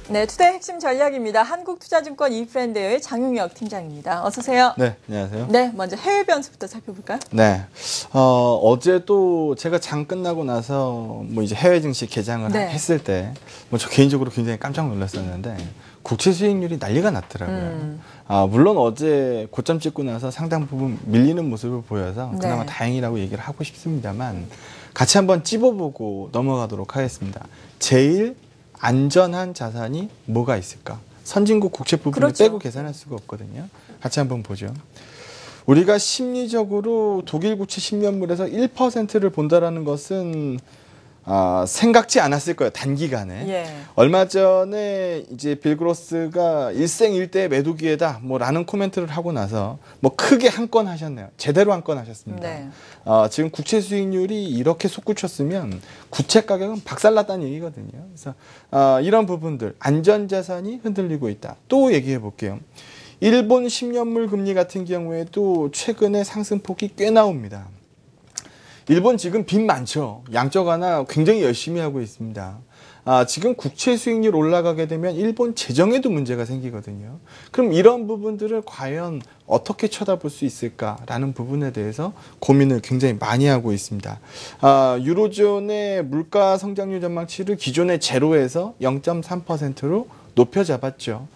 네, 투자의 핵심 전략입니다. 한국투자증권 이프렌드의 장용혁 팀장입니다. 어서 오세요. 네, 안녕하세요. 네, 먼저 해외 변수부터 살펴볼까요? 네, 어제도 제가 장 끝나고 나서 뭐 이제 해외 증시 개장을 했을 때, 뭐 저 개인적으로 굉장히 깜짝 놀랐었는데 국채 수익률이 난리가 났더라고요. 물론 어제 고점 찍고 나서 상당 부분 밀리는 모습을 보여서 그나마 다행이라고 얘기를 하고 싶습니다만 같이 한번 찝어보고 넘어가도록 하겠습니다. 제일 안전한 자산이 뭐가 있을까? 선진국 국채 부분을 빼고 계산할 수가 없거든요. 같이 한번 보죠. 우리가 심리적으로 독일 국채 10년물에서 1%를 본다라는 것은 생각지 않았을 거예요. 단기간에. 얼마 전에 이제 빌 그로스가 일생일대 매도 기회다 뭐라는 코멘트를 하고 나서 뭐 크게 한 건 하셨네요. 제대로 한 건 하셨습니다. 지금 국채 수익률이 이렇게 솟구쳤으면 국채 가격은 박살났다는 얘기거든요. 그래서 이런 부분들 안전자산이 흔들리고 있다. 또 얘기해 볼게요. 일본 10년물 금리 같은 경우에도 최근에 상승폭이 꽤 나옵니다. 일본 지금 빚 많죠. 양적 완화 굉장히 열심히 하고 있습니다. 지금 국채 수익률 올라가게 되면 일본 재정에도 문제가 생기거든요. 그럼 이런 부분들을 과연 어떻게 쳐다볼 수 있을까라는 부분에 대해서 고민을 굉장히 많이 하고 있습니다. 유로존의 물가 성장률 전망치를 기존의 제로에서 0.3%로 높여 잡았죠.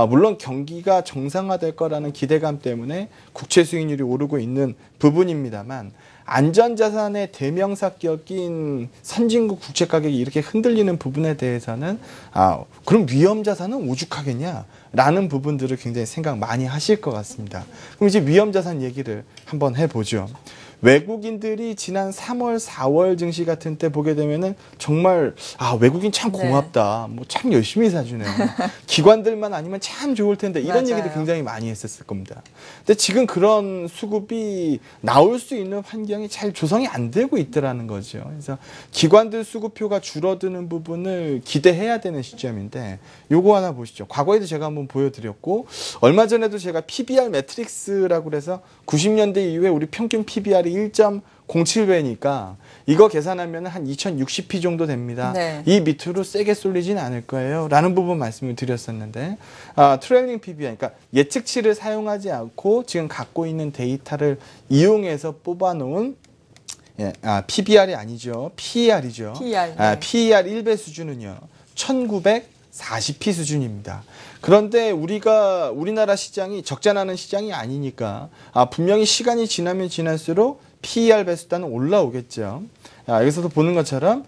물론 경기가 정상화될 거라는 기대감 때문에 국채 수익률이 오르고 있는 부분입니다만 안전자산의 대명사격인 선진국 국채 가격이 이렇게 흔들리는 부분에 대해서는 그럼 위험자산은 오죽하겠냐라는 부분들을 굉장히 생각 많이 하실 것 같습니다. 그럼 이제 위험자산 얘기를 한번 해보죠. 외국인들이 지난 3월, 4월 증시 같은 때 보게 되면은 정말 외국인 참 고맙다. 뭐 참 열심히 사주네. 기관들만 아니면 참 좋을 텐데 이런 얘기도 굉장히 많이 했었을 겁니다. 근데 지금 그런 수급이 나올 수 있는 환경이 잘 조성이 안 되고 있더라는 거죠. 그래서 기관들 수급표가 줄어드는 부분을 기대해야 되는 시점인데 요거 하나 보시죠. 과거에도 제가 한번 보여드렸고 얼마 전에도 제가 PBR 매트릭스라고 그래서 90년대 이후에 우리 평균 PBR이 1.07배니까 이거 계산하면 한 2060p 정도 됩니다. 이 밑으로 세게 쏠리진 않을 거예요. 라는 부분 말씀을 드렸었는데 트레일링 PBR, 그러니까 예측치를 사용하지 않고 지금 갖고 있는 데이터를 이용해서 뽑아놓은 PBR이 아니죠. PER이죠. PER 1배 수준은요. 1940p 수준입니다. 그런데 우리나라 시장이 적자나는 시장이 아니니까 분명히 시간이 지나면 지날수록 PER 배수단은 올라오겠죠. 여기서도 보는 것처럼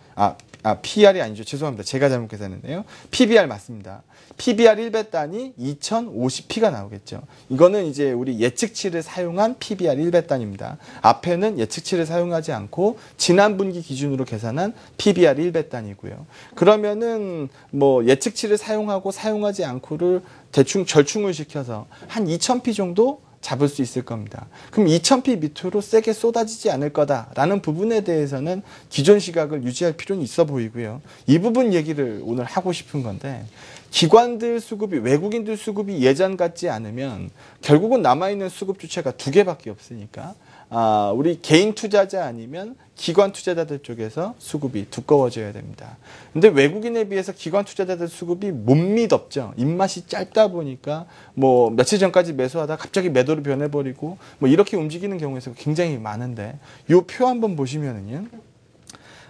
PER이 아니죠. 죄송합니다. 제가 잘못 계산했네요. PBR 맞습니다. PBR 1배단이 2050p가 나오겠죠. 이거는 이제 우리 예측치를 사용한 PBR 1배단입니다. 앞에는 예측치를 사용하지 않고 지난 분기 기준으로 계산한 PBR 1배단이고요. 그러면은 뭐 예측치를 사용하고 사용하지 않고를 대충 절충을 시켜서 한 2000p 정도 잡을 수 있을 겁니다. 그럼 2000p 밑으로 세게 쏟아지지 않을 거다라는 부분에 대해서는 기존 시각을 유지할 필요는 있어 보이고요. 이 부분 얘기를 오늘 하고 싶은 건데 기관들 수급이 외국인들 수급이 예전 같지 않으면 결국은 남아있는 수급 주체가 두 개밖에 없으니까 우리 개인 투자자 아니면 기관 투자자들 쪽에서 수급이 두꺼워져야 됩니다. 근데 외국인에 비해서 기관 투자자들 수급이 못 믿었죠. 입맛이 짧다 보니까 뭐 며칠 전까지 매수하다 갑자기 매도로 변해버리고 뭐 이렇게 움직이는 경우에서 굉장히 많은데 이 표 한번 보시면은요.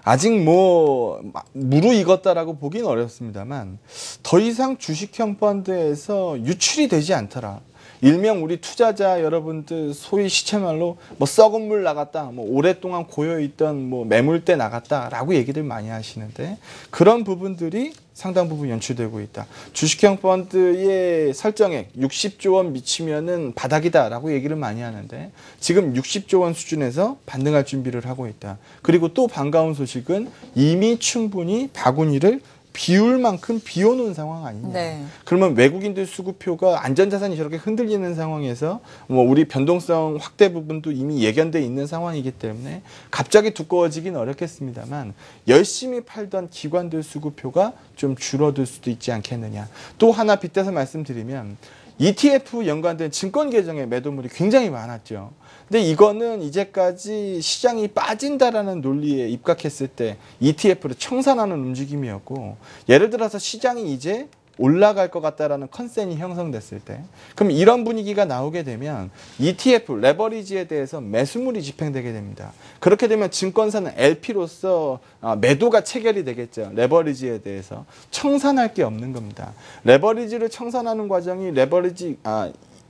아직 뭐 무르익었다라고 보긴 어렵습니다만 더 이상 주식형 펀드에서 유출이 되지 않더라. 일명 우리 투자자 여러분들 소위 시체말로 뭐 썩은 물 나갔다, 뭐 오랫동안 고여있던 뭐 매물대 나갔다라고 얘기들 많이 하시는데 그런 부분들이 상당 부분 연출되고 있다. 주식형 펀드의 설정액 60조 원 미치면은 바닥이다라고 얘기를 많이 하는데 지금 60조 원 수준에서 반등할 준비를 하고 있다. 그리고 또 반가운 소식은 이미 충분히 바구니를 비울 만큼 비워놓은 상황 아니냐. 그러면 외국인들 수급표가 안전자산이 저렇게 흔들리는 상황에서 뭐 우리 변동성 확대 부분도 이미 예견돼 있는 상황이기 때문에 갑자기 두꺼워지긴 어렵겠습니다만 열심히 팔던 기관들 수급표가 좀 줄어들 수도 있지 않겠느냐. 또 하나 빗대서 말씀드리면 ETF 연관된 증권 계정의 매도물이 굉장히 많았죠. 근데 이거는 이제까지 시장이 빠진다라는 논리에 입각했을 때 ETF를 청산하는 움직임이었고 예를 들어서 시장이 이제 올라갈 것 같다라는 컨센이 형성됐을 때, 그럼 이런 분위기가 나오게 되면 ETF, 레버리지에 대해서 매수물이 집행되게 됩니다. 그렇게 되면 증권사는 LP로서 매도가 체결이 되겠죠. 레버리지에 대해서 청산할 게 없는 겁니다. 레버리지를 청산하는 과정이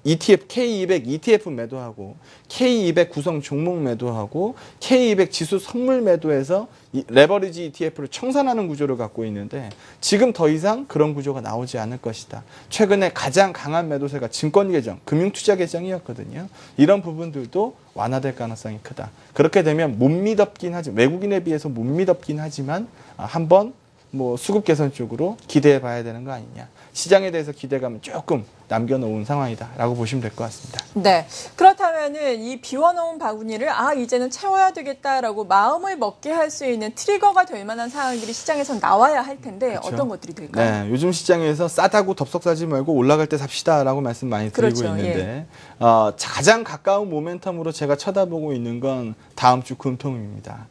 ETF, K200 ETF 매도하고 K200 구성 종목 매도하고 K200 지수 선물 매도해서 이 레버리지 ETF를 청산하는 구조를 갖고 있는데 지금 더 이상 그런 구조가 나오지 않을 것이다. 최근에 가장 강한 매도세가 증권 계정, 금융투자 계정이었거든요. 이런 부분들도 완화될 가능성이 크다. 그렇게 되면 못 믿었긴 하지만 외국인에 비해서 못 믿었긴 하지만 한번 뭐 수급 개선 쪽으로 기대해 봐야 되는 거 아니냐. 시장에 대해서 기대감을 조금 남겨놓은 상황이다라고 보시면 될 것 같습니다. 네. 그렇다면은 이 비워놓은 바구니를 이제는 채워야 되겠다라고 마음을 먹게 할 수 있는 트리거가 될 만한 상황들이 시장에서 나와야 할 텐데 그렇죠. 어떤 것들이 될까요? 네, 요즘 시장에서 싸다고 덥석 사지 말고 올라갈 때 삽시다라고 말씀 많이 드리고 그렇죠. 있는데 가장 가까운 모멘텀으로 제가 쳐다보고 있는 건 다음 주 금통입니다.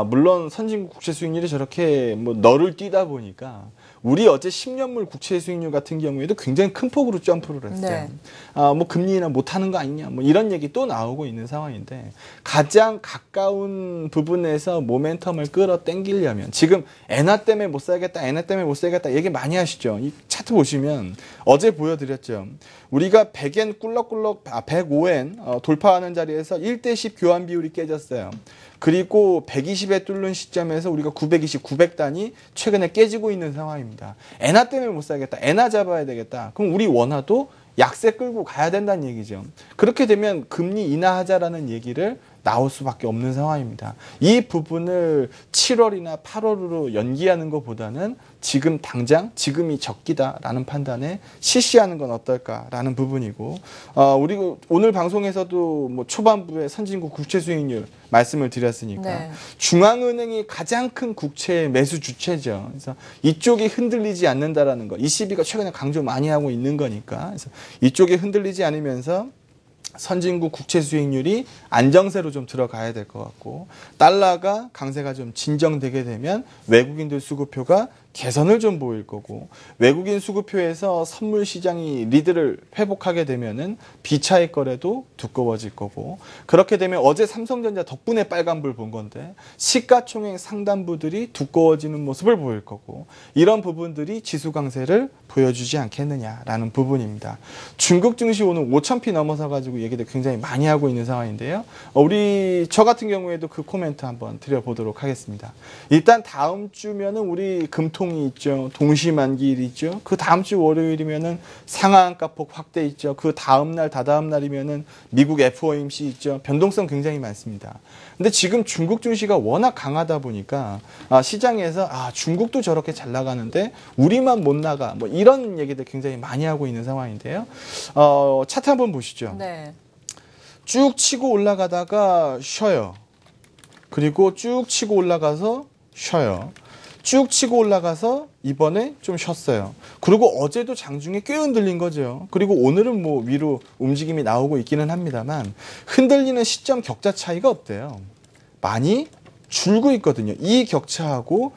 물론 선진국 국채 수익률이 저렇게 뭐 너를 뛰다 보니까 우리 어제 10년물 국채 수익률 같은 경우에도 굉장히 큰 폭으로 점프를 했어요. 네. 뭐 금리 인하 못하는 거 아니냐, 뭐 이런 얘기 또 나오고 있는 상황인데 가장 가까운 부분에서 모멘텀을 끌어당기려면 지금 엔화 때문에 못 살겠다, 엔화 때문에 못 살겠다 얘기 많이 하시죠. 이 차트 보시면 어제 보여드렸죠. 우리가 100엔 꿀럭꿀럭 105엔 돌파하는 자리에서 1대10 교환 비율이 깨졌어요. 그리고 120에 뚫는 시점에서 우리가 920, 900단이 최근에 깨지고 있는 상황입니다. 엔화 때문에 못 살겠다. 엔화 잡아야 되겠다. 그럼 우리 원화도 약세 끌고 가야 된다는 얘기죠. 그렇게 되면 금리 인하하자라는 얘기를 나올 수밖에 없는 상황입니다. 이 부분을 7월이나 8월로 연기하는 것보다는 지금 당장 지금이 적기다라는 판단에 실시하는 건 어떨까라는 부분이고 우리 오늘 방송에서도 뭐 초반부에 선진국 국채 수익률 말씀을 드렸으니까 네. 중앙은행이 가장 큰 국채 매수 주체죠. 그래서 이쪽이 흔들리지 않는다라는 거. ECB가 최근에 강조 많이 하고 있는 거니까. 그래서 이쪽이 흔들리지 않으면서 선진국 국채 수익률이 안정세로 좀 들어가야 될 것 같고 달러가 강세가 좀 진정되게 되면 외국인들 수급표가 개선을 좀 보일 거고 외국인 수급표에서 선물 시장이 리드를 회복하게 되면은 비차익 거래도 두꺼워질 거고 그렇게 되면 어제 삼성전자 덕분에 빨간불 본 건데 시가총액 상단부들이 두꺼워지는 모습을 보일 거고 이런 부분들이 지수 강세를 보여주지 않겠느냐라는 부분입니다. 중국 증시 오늘 5,000피 넘어서 가지고 얘기를 굉장히 많이 하고 있는 상황인데요. 저 같은 경우에도 그 코멘트 한번 드려보도록 하겠습니다. 일단 다음 주면은 우리 금통이 있죠. 동시만기일 있죠. 그 다음 주 월요일이면은 상하한가폭 확대 있죠. 그 다음 날 다다음 날이면은 미국 FOMC 있죠. 변동성 굉장히 많습니다. 근데 지금 중국 증시가 워낙 강하다 보니까 시장에서 중국도 저렇게 잘 나가는데 우리만 못 나가 뭐 이런 얘기들 굉장히 많이 하고 있는 상황인데요. 차트 한번 보시죠. 네. 쭉 치고 올라가다가 쉬어요. 그리고 쭉 치고 올라가서 쉬어요. 쭉 치고 올라가서 이번에 좀 쉬었어요. 그리고 어제도 장중에 꽤 흔들린 거죠. 그리고 오늘은 뭐 위로 움직임이 나오고 있기는 합니다만 흔들리는 시점 격차 차이가 없대요. 많이 줄고 있거든요. 이 격차하고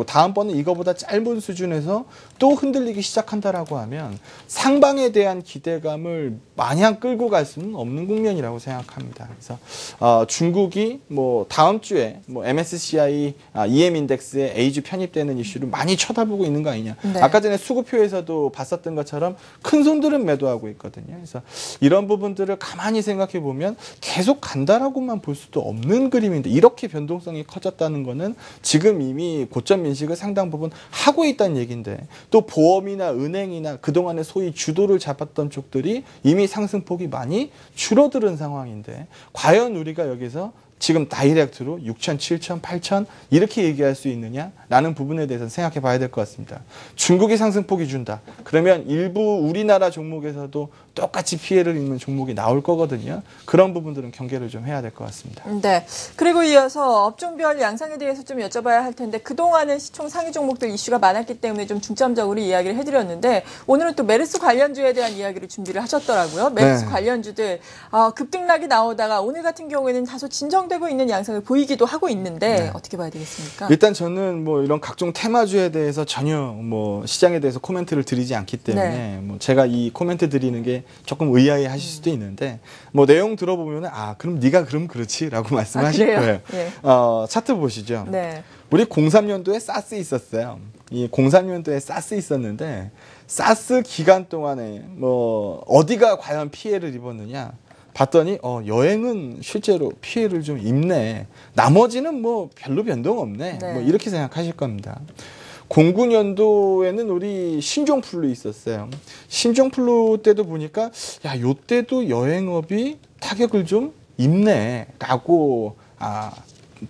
다음번에 이거보다 짧은 수준에서 또 흔들리기 시작한다라고 하면 상방에 대한 기대감을 마냥 끌고 갈 수는 없는 국면이라고 생각합니다. 그래서 중국이 뭐 다음 주에 뭐 MSCI EM 인덱스에 A주 편입되는 이슈를 많이 쳐다보고 있는 거 아니냐. 네. 아까 전에 수급표에서도 봤었던 것처럼 큰 손들은 매도하고 있거든요. 그래서 이런 부분들을 가만히 생각해 보면 계속 간다라고만 볼 수도 없는 그림인데 이렇게 변동성이 커졌다는 거는 지금 이미 고점 인식을 상당 부분 하고 있다는 얘기인데 또 보험이나 은행이나 그동안에 소위 주도를 잡았던 쪽들이 이미 상승폭이 많이 줄어드는 상황인데 과연 우리가 여기서 지금 다이렉트로 6천, 7천, 8천 이렇게 얘기할 수 있느냐라는 부분에 대해서 생각해 봐야 될 것 같습니다. 중국이 상승폭이 준다. 그러면 일부 우리나라 종목에서도 똑같이 피해를 입는 종목이 나올 거거든요. 그런 부분들은 경계를 좀 해야 될 것 같습니다. 네. 그리고 이어서 업종별 양상에 대해서 좀 여쭤봐야 할 텐데 그동안은 시총 상위 종목들 이슈가 많았기 때문에 좀 중점적으로 이야기를 해드렸는데 오늘은 또 메르스 관련주에 대한 이야기를 준비를 하셨더라고요. 메르스 네. 관련주들 급등락이 나오다가 오늘 같은 경우에는 다소 진정되고 있는 양상을 보이기도 하고 있는데 네. 어떻게 봐야 되겠습니까? 일단 저는 뭐 이런 각종 테마주에 대해서 전혀 뭐 시장에 대해서 코멘트를 드리지 않기 때문에 네. 뭐 제가 이 코멘트 드리는 게 조금 의아해 하실 수도 있는데 뭐 내용 들어보면 그럼 네가 그럼 그렇지라고 말씀하실 그래요? 거예요. 예. 차트 보시죠. 네. 우리 03년도에 사스 있었어요. 이 03년도에 사스 있었는데 사스 기간 동안에 뭐 어디가 과연 피해를 입었느냐 봤더니 여행은 실제로 피해를 좀 입네. 나머지는 뭐 별로 변동 없네. 네. 뭐 이렇게 생각하실 겁니다. 09년도에는 우리 신종플루 있었어요. 신종플루 때도 보니까 요때도 여행업이 타격을 좀 입네라고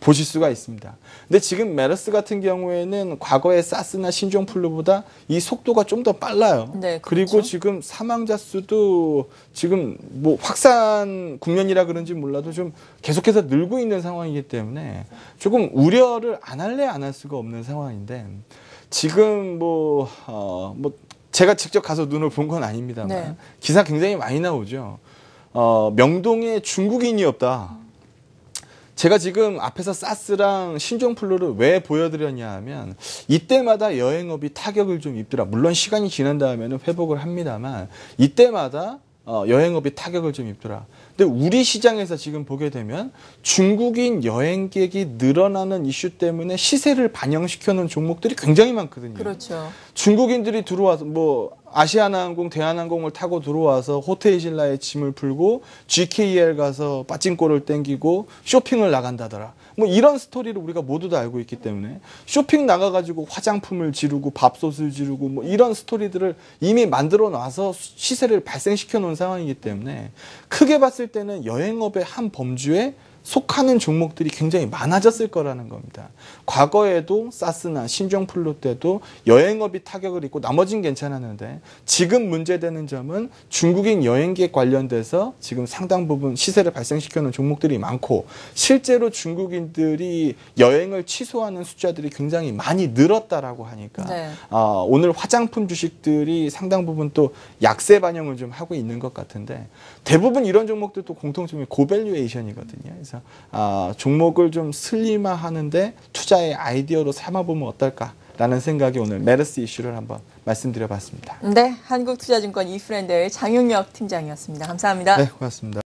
보실 수가 있습니다. 근데 지금 메르스 같은 경우에는 과거의 사스나 신종플루보다 이 속도가 좀 더 빨라요. 네, 그렇죠. 그리고 지금 사망자 수도 지금 뭐 확산 국면이라 그런지 몰라도 좀 계속해서 늘고 있는 상황이기 때문에 조금 우려를 안 할래 안 할 수가 없는 상황인데 지금 뭐 제가 직접 가서 눈을 본 건 아닙니다만 네. 기사 굉장히 많이 나오죠. 명동에 중국인이 없다. 제가 지금 앞에서 사스랑 신종플루를 왜 보여드렸냐 하면 이때마다 여행업이 타격을 좀 입더라. 물론 시간이 지난 다음에는 회복을 합니다만 이때마다 여행업이 타격을 좀 입더라. 근데 우리 시장에서 지금 보게 되면 중국인 여행객이 늘어나는 이슈 때문에 시세를 반영시켜 놓은 종목들이 굉장히 많거든요. 그렇죠. 중국인들이 들어와서 뭐 아시아나항공, 대한항공을 타고 들어와서 호텔신라에 짐을 풀고 GKL 가서 빠찡꼬를 땡기고 쇼핑을 나간다더라. 뭐 이런 스토리를 우리가 모두 다 알고 있기 때문에 쇼핑 나가가지고 화장품을 지르고 밥솥을 지르고 뭐 이런 스토리들을 이미 만들어 놔서 시세를 발생시켜 놓은 상황이기 때문에 크게 봤을 때는 여행업의 한 범주에 속하는 종목들이 굉장히 많아졌을 거라는 겁니다. 과거에도 사스나 신종플루 때도 여행업이 타격을 입고 나머진 괜찮았는데 지금 문제되는 점은 중국인 여행객 관련돼서 지금 상당 부분 시세를 발생시켜놓은 종목들이 많고 실제로 중국인들이 여행을 취소하는 숫자들이 굉장히 많이 늘었다라고 하니까 네. 오늘 화장품 주식들이 상당 부분 또 약세 반영을 좀 하고 있는 것 같은데 대부분 이런 종목들도 공통점이 고밸류에이션이거든요. 그래서 종목을 좀 슬림화하는데 투자의 아이디어로 삼아보면 어떨까라는 생각이 오늘 메르스 이슈를 한번 말씀드려봤습니다. 네, 한국투자증권 이프렌드의 장용혁 팀장이었습니다. 감사합니다. 네, 고맙습니다.